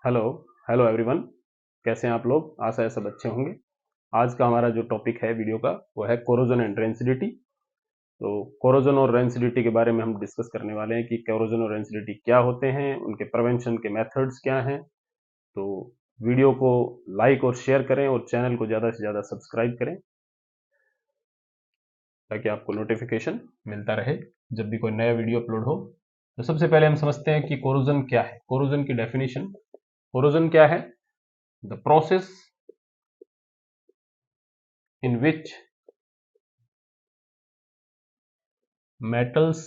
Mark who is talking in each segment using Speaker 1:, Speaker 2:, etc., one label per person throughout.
Speaker 1: Hello hello everyone. कैसे हैं आप लोग? आशा है सब अच्छे होंगे। आज का हमारा जो टॉपिक है वीडियो का वो है कोरोजन एंड रेंसिडिटी। तो कोरोजन और रेंसिडिटी के बारे में हम डिस्कस करने वाले हैं कि कोरोजन और रेंसिडिटी क्या होते हैं, उनके प्रिवेंशन के मेथड्स क्या हैं। तो वीडियो को लाइक और शेयर करें और चैनल को ज़्यादा से ज़्यादा सब्सक्राइब करें ताकि आपको नोटिफिकेशन मिलता रहे जब भी कोई नया वीडियो अपलोड हो। तो सबसे पहले हम समझते हैं कि कोरोजन क्या है। कोरोजन की डेफिनेशन, कोरोजन क्या है? The process in which metals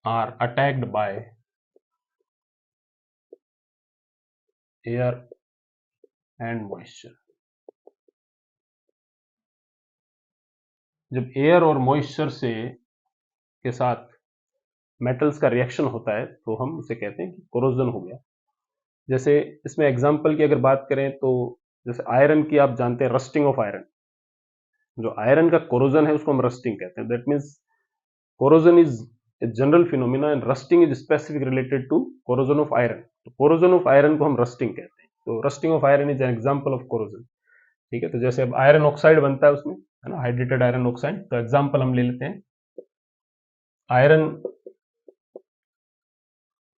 Speaker 1: are attacked by air and moisture। जब एयर और मॉइस्चर से के साथ मेटल्स का रिएक्शन होता है तो हम उसे कहते हैं कि कोरोजन हो गया। जैसे इसमें एग्जांपल की अगर बात करें तो जैसे आयरन की आप जानते हैं, रस्टिंग ऑफ आयरन। जो आयरन का कोरोजन है उसको हम रस्टिंग कहते हैं। That means corrosion is a general phenomena and rusting is specific related to corrosion of iron. तो कोरोजन ऑफ आयरन को हम रस्टिंग कहते हैं। तो rusting of iron is an example of corrosion. ठीक है, तो जैसे अब आयरन ऑक्साइड बनता है उसमें, है ना, हाइड्रेटेड आयरन ऑक्साइड। तो एग्जांपल हम ले लेते हैं iron,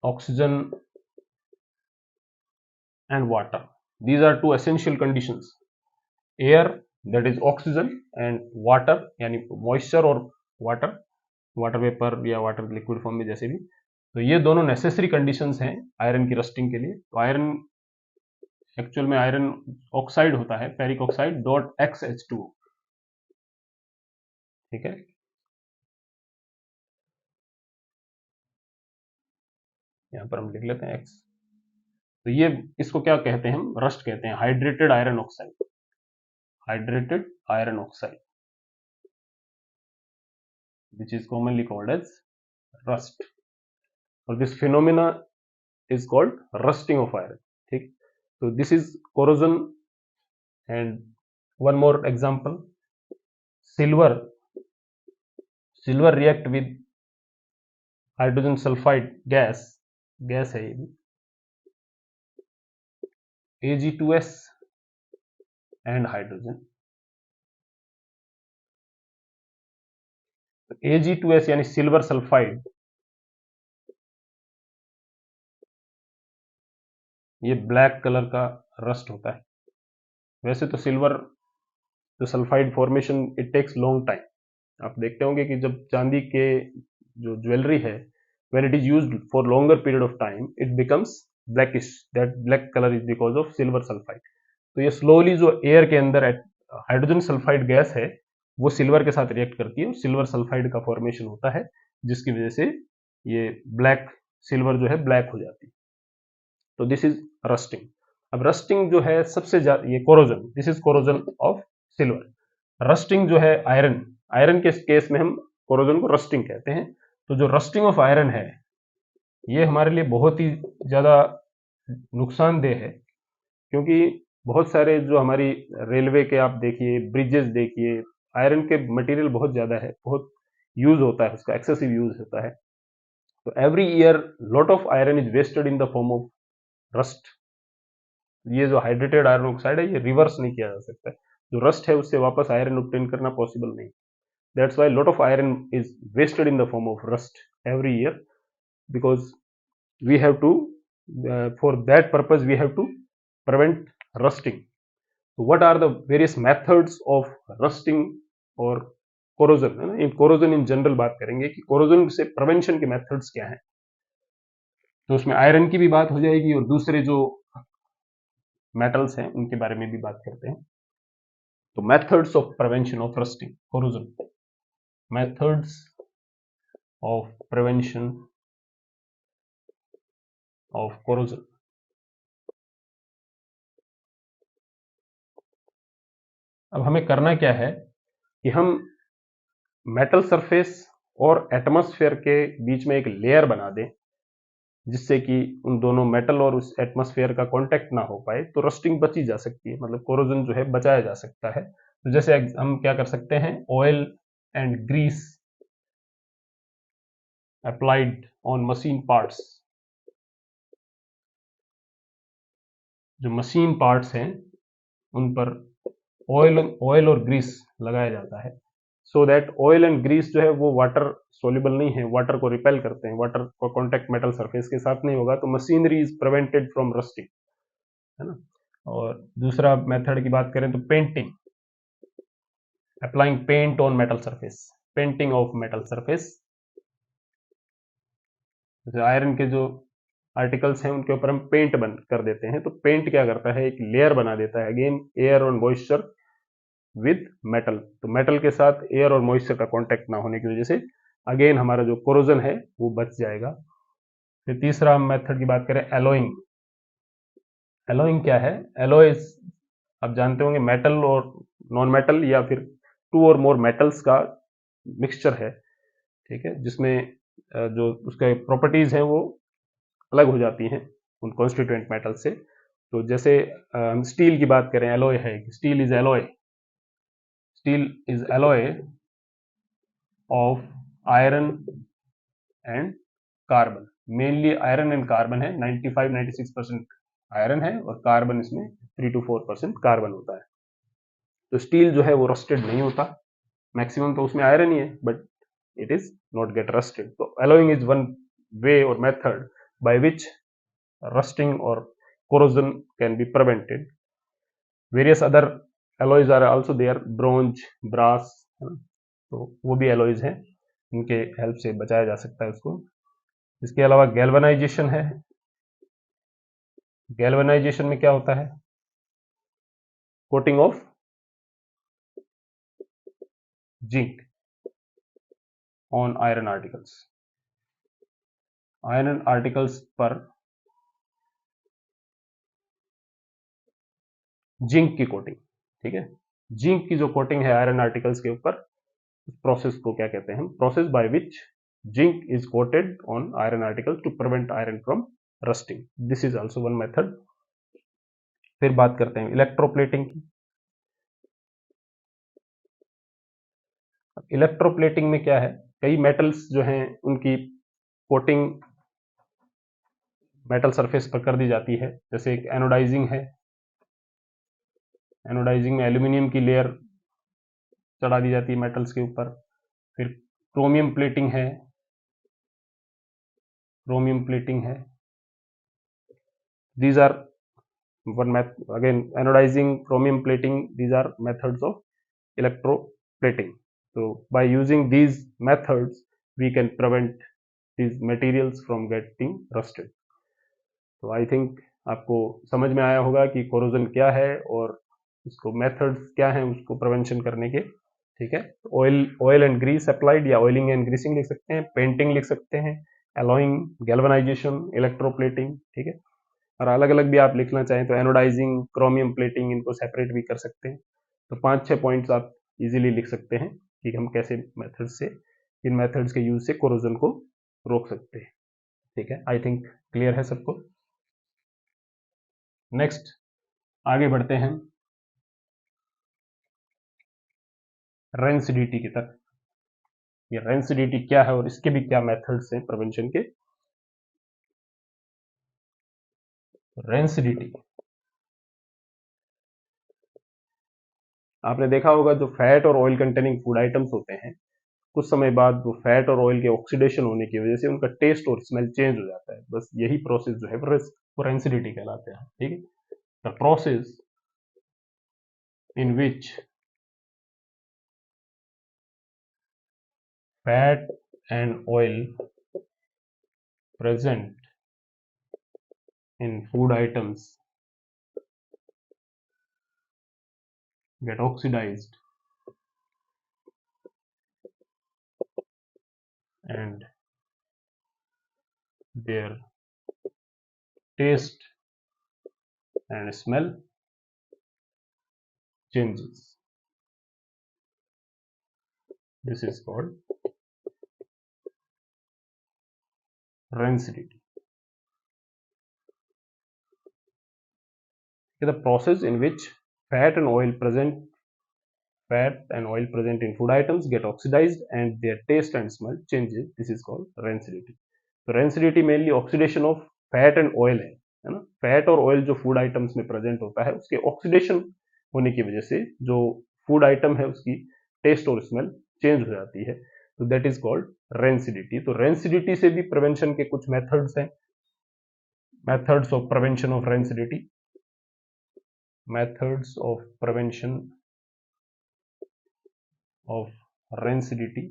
Speaker 1: oxygen and water. These are two essential conditions. Air, that is oxygen, and water यानी मॉइस्चर और वाटर, वाटर वेपर या वाटर लिक्विड फॉर्म में जैसे भी। तो ये दोनों नेसेसरी कंडीशंस हैं आयरन की रस्टिंग के लिए। तो आयरन एक्चुअल में आयरन ऑक्साइड होता है, फेरिक ऑक्साइड डॉट XH2O। ठीक है, यहाँ पर हम लिख लेते हैं X। तो ये इसको क्या कहते हैं? हम रस्ट कहते हैं, hydrated iron oxide. Hydrated iron oxide which is commonly called as rust, और this phenomena is called rusting of iron। ठीक, तो this is corrosion। and one more example, silver, silver react with hydrogen sulfide gas, gas है ये भी, Ag2S and hydrogen। Ag2S यानी silver sulphide, ये black colour का rust होता है। वैसे तो सिल्वर जो sulphide formation it takes long time. आप देखते होंगे कि जब चांदी के जो ज्वेलरी है, when it is used for longer period of time it becomes blackish। that black color is because of silver sulfide। तो ये स्लोली जो एयर के अंदर हाइड्रोजन सल्फाइड गैस है वो सिल्वर के साथ रिएक्ट करती है और सिल्वर सल्फाइड का फॉर्मेशन होता है, जिसकी वजह से ये ब्लैक सिल्वर जो है ब्लैक हो जाती है। तो दिस इज रस्टिंग। अब रस्टिंग जो है सबसे ज्यादा, ये corrosion, this is corrosion of silver. Rusting जो है आयरन, आयरन के केस में हम कोरोजन को रस्टिंग कहते हैं। तो जो रस्टिंग ऑफ आयरन है ये हमारे लिए बहुत ही ज्यादा नुकसानदेह है, क्योंकि बहुत सारे जो हमारी रेलवे के आप देखिए, ब्रिजेस देखिए, आयरन के मटेरियल बहुत ज्यादा है, बहुत यूज होता है, उसका एक्सेसिव यूज होता है। तो every year lot of iron is wasted in the form of rust. ये जो हाइड्रेटेड आयरन ऑक्साइड है ये रिवर्स नहीं किया जा सकता। जो रस्ट है उससे वापस आयरन ऑब्टेन करना पॉसिबल नहीं। That's why lot of iron is wasted in the form of rust every year, because we have to for that purpose we have to prevent rusting। so what are the various methods of rusting or corrosion, है ना? इन corrosion in general बात करेंगे कि corrosion से prevention के methods क्या हैं। तो उसमें आयरन की भी बात हो जाएगी और दूसरे जो मेटल्स हैं उनके बारे में भी बात करते हैं। तो methods of prevention of rusting corrosion, methods of prevention of corrosion. अब हमें करना क्या है कि हम मेटल सरफेस और एटमॉस्फेयर के बीच में एक लेयर बना दें, जिससे कि उन दोनों मेटल और उस एटमॉस्फेयर का कांटेक्ट ना हो पाए, तो रस्टिंग बची जा सकती है, मतलब कोरोजन जो है बचाया जा सकता है। तो जैसे हम क्या कर सकते हैं, oil and grease applied on machine parts जो मशीन पार्ट्स हैं उन पर ऑयल और ग्रीस लगाया जाता है, so that oil and grease जो है वो वाटर सोल्यूबल नहीं है, वाटर को रिपेल करते हैं, वाटर का कांटेक्ट मेटल सरफेस के साथ नहीं होगा, तो machinery is prevented from rusting, है ना। और दूसरा मेथड की बात करें तो painting, applying paint on metal surface, painting of metal surface. जैसे आयरन के जो आर्टिकल्स हैं उनके ऊपर हम पेंट बन कर देते हैं, तो पेंट क्या करता है, एक लेयर बना देता है अगेन एयर और मॉइस्चर विद मेटल, तो मेटल के साथ एयर और मॉइस्चर का कांटेक्ट ना होने की वजह से अगेन हमारा जो कोरोजन है वो बच जाएगा। फिर तीसरा मेथड की बात करें एलोइंग। एलोइंग क्या है, एलोइज आप जानते होंगे मेटल और नॉन मेटल या फिर टू और मोर मेटल्स का मिक्सचर है, ठीक है, जिसमें जो उसके प्रॉपर्टीज हैं वो अलग हो जाती हैं उन कॉन्स्टिट्यूएंट मेटल से। तो जैसे हम स्टील की बात करें, एलोय है, steel is alloy, steel is alloy of iron and carbon, mainly iron and carbon है, 95-96% आयरन है और कार्बन इसमें 3 to 4% कार्बन होता है। तो स्टील जो है वो रस्टेड नहीं होता, मैक्सिमम तो उसमें आयरन ही है, but it is not get rusted. तो एलोइंग इज वन वे और method by which rusting or corrosion can be prevented. Various other alloys are also there, bronze, brass, तो वो भी alloys हैं, इनके हेल्प से बचाया जा सकता है उसको। इसके अलावा गैल्वेनाइजेशन है, गैल्वेनाइजेशन में क्या होता है, coating of zinc on iron articles, iron articles पर जिंक की कोटिंग, ठीक है, जिंक की जो कोटिंग है आयरन आर्टिकल्स के ऊपर, उस प्रोसेस को क्या कहते हैं हम, process by which zinc is coated on iron article to prevent iron from rusting, this is also one method. फिर बात करते हैं इलेक्ट्रोप्लेटिंग की। इलेक्ट्रोप्लेटिंग में क्या है, कई मेटल्स जो हैं उनकी कोटिंग मेटल सरफेस पर कर दी जाती है, जैसे एक एनोडाइजिंग है, एनोडाइजिंग में एल्यूमिनियम की लेयर चढ़ा दी जाती है मेटल्स के ऊपर। फिर क्रोमियम प्लेटिंग है, क्रोमियम प्लेटिंग है, these are one method again, anodizing, chromium plating, these are methods of electroplating. So by using these methods we can prevent these materials from getting rusted. तो I think आपको समझ में आया होगा कि corrosion क्या है और उसको मेथड्स क्या हैं उसको प्रिवेंशन करने के, ठीक है। ऑयल एंड ग्रीस अप्लाइड या ऑयलिंग एंड ग्रीसिंग लिख सकते हैं, पेंटिंग लिख सकते हैं, एलॉइंग, गैल्वेनाइजेशन, इलेक्ट्रोप्लेटिंग, ठीक है। और अलग अलग भी आप लिखना चाहें तो एनोडाइजिंग, क्रोमियम प्लेटिंग, इनको सेपरेट भी कर सकते हैं। तो 5-6 पॉइंट्स आप इजीली लिख सकते हैं कि हम कैसे मेथड्स से, इन मेथड्स के यूज से कोरोजन को रोक सकते हैं, ठीक है। आई थिंक क्लियर है सबको। नेक्स्ट आगे बढ़ते हैं रेंसिडिटी की तरफ। ये रेंसिडिटी क्या है और इसके भी क्या मेथड्स हैं प्रिवेंशन के। रेंसिडिटी, आपने देखा होगा जो फैट और ऑयल कंटेनिंग फूड आइटम्स होते हैं, कुछ समय बाद वो फैट और ऑयल के ऑक्सीडेशन होने की वजह से उनका टेस्ट और स्मेल चेंज हो जाता है, बस यही प्रोसेस जो है वो रेंसिडिटी कहलाते हैं, ठीक है। The process in which fat and oil present in food items get oxidized and their taste and smell changes. This is called rancidity. The process in which fat and oil present in food items get oxidized and their taste and smell changes. This is called rancidity. तो rancidity mainly oxidation of fat and oil है, है ना। Fat और oil जो food items में present होता है उसके ऑक्सीडेशन होने की वजह से जो फूड आइटम है उसकी टेस्ट और स्मेल चेंज हो जाती है, तो दैट इज कॉल्ड रेंसिडिटी। तो रेंसिडिटी से भी प्रिवेंशन के कुछ मेथड्स हैं, methods of prevention of rancidity, methods of prevention of rancidity.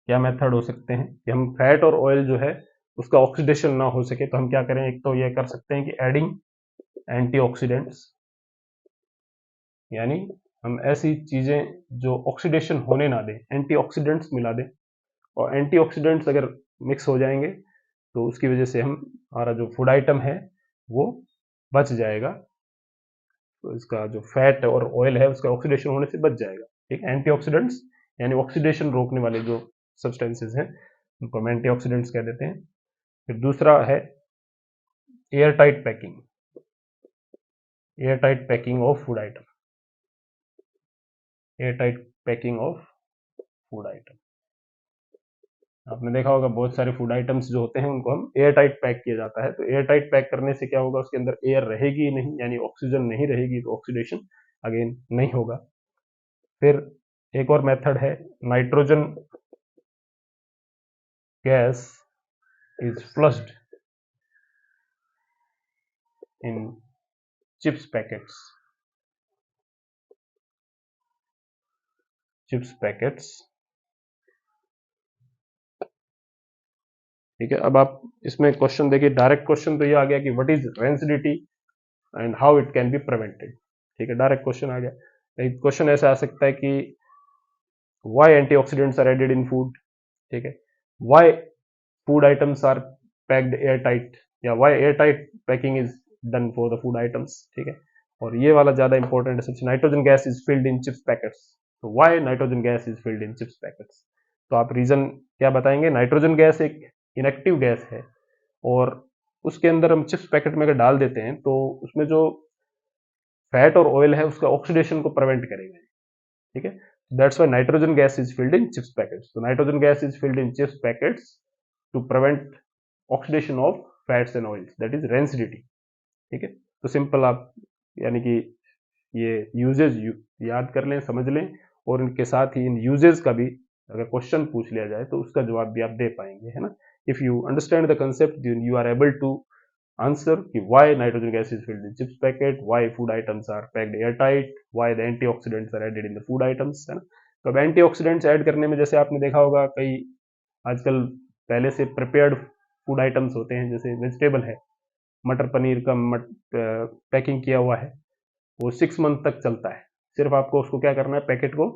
Speaker 1: क्या मेथड हो सकते हैं कि हम फैट और ऑयल जो है उसका ऑक्सीडेशन ना हो सके, तो हम क्या करें, एक तो ये कर सकते हैं कि एडिंग एंटीऑक्सीडेंट्स, यानी हम ऐसी चीजें जो ऑक्सीडेशन होने ना दें, एंटीऑक्सीडेंट्स मिला दें। और एंटीऑक्सीडेंट्स अगर मिक्स हो जाएंगे तो उसकी वजह से हम हमारा जो फूड आइटम है वो बच जाएगा, तो इसका जो फैट और ऑयल है उसका ऑक्सीडेशन होने से बच जाएगा। ठीक है, एंटीऑक्सीडेंट्स यानी ऑक्सीडेशन रोकने वाले जो सब्सटेंसेज हैं उनको हम एंटीऑक्सीडेंट्स कह देते हैं। फिर दूसरा है air tight packing, air tight packing of food item, air tight packing of food item. आपने देखा होगा बहुत सारे फूड आइटम्स जो होते हैं उनको हम एयर टाइट पैक किया जाता है, तो एयर टाइट पैक करने से क्या होगा, उसके अंदर एयर रहेगी ही नहीं, यानी ऑक्सीजन नहीं रहेगी, तो ऑक्सीडेशन अगेन नहीं होगा। फिर एक और मेथड है nitrogen gas is flushed in chips packets, chips packets. ठीक है, अब आप इसमें क्वेश्चन देखिए, डायरेक्ट क्वेश्चन तो ये आ गया कि what is rancidity and how it can be prevented. ठीक है, डायरेक्ट क्वेश्चन आ गया। एक क्वेश्चन ऐसा आ सकता है कि why antioxidants are added in food. ठीक है, why food items are packed air tight, या why air tight packing is done for the food items. ठीक है, और ये वाला ज्यादा इंपॉर्टेंट है सबसे, nitrogen gas is filled in chips packets, तो why nitrogen gas is filled in chips packets. तो आप रीजन क्या बताएंगे, नाइट्रोजन गैस एक इनएक्टिव गैस है और उसके अंदर हम चिप्स पैकेट में अगर डाल देते हैं तो उसमें जो फैट और ऑयल है उसका ऑक्सीडेशन को प्रिवेंट करेगा। ठीक है, that's why nitrogen gas is filled in chips packets. तो nitrogen gas is filled in chips packets to prevent oxidation of fats and oils, that is rancidity. ठीक है, तो सिंपल आप यानी कि ये यूजेज याद कर लें, समझ लें, और इनके साथ ही इन यूजेज का भी अगर क्वेश्चन पूछ लिया जाए तो उसका जवाब भी आप दे पाएंगे, है ना। If you understand the concept you are able to answer कि why nitrogen gas is filled in chips packet, why food items are packed airtight, why the antioxidants are added in the food items, है ना। तो अब antioxidants add करने में जैसे आपने देखा होगा कई आजकल पहले से प्रिपेयर्ड फूड आइटम्स होते हैं, जैसे वेजिटेबल है, मटर पनीर का पैकिंग किया हुआ है, वो 6 मंथ तक चलता है। सिर्फ आपको उसको क्या करना है, पैकेट को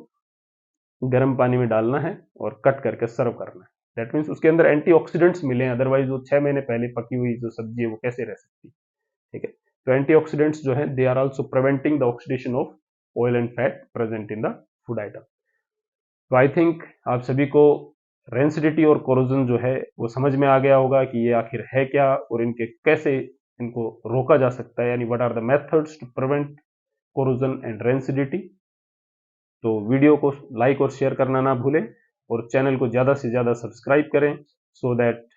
Speaker 1: गर्म पानी में डालना है और कट करके सर्व करना है। दैट मीन्स उसके अंदर एंटीऑक्सीडेंट्स मिले हैं, अदरवाइज वो 6 महीने पहले पकी हुई जो सब्जी है वो कैसे रह सकती है। ठीक है, तो एंटीऑक्सीडेंट्स जो है they are also preventing the oxidation of oil and fat present in the food item. तो आई थिंक आप सभी को रेंसिडिटी और कोरोजन जो है वो समझ में आ गया होगा कि ये आखिर है क्या और इनके कैसे इनको रोका जा सकता है, यानी what are the methods to prevent corrosion and rancidity. तो वीडियो को लाइक और शेयर करना ना भूलें और चैनल को ज़्यादा से ज़्यादा सब्सक्राइब करें, सो दैट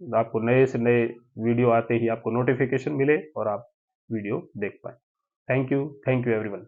Speaker 1: आपको नए से नए वीडियो आते ही आपको नोटिफिकेशन मिले और आप वीडियो देख पाएँ। Thank you everyone.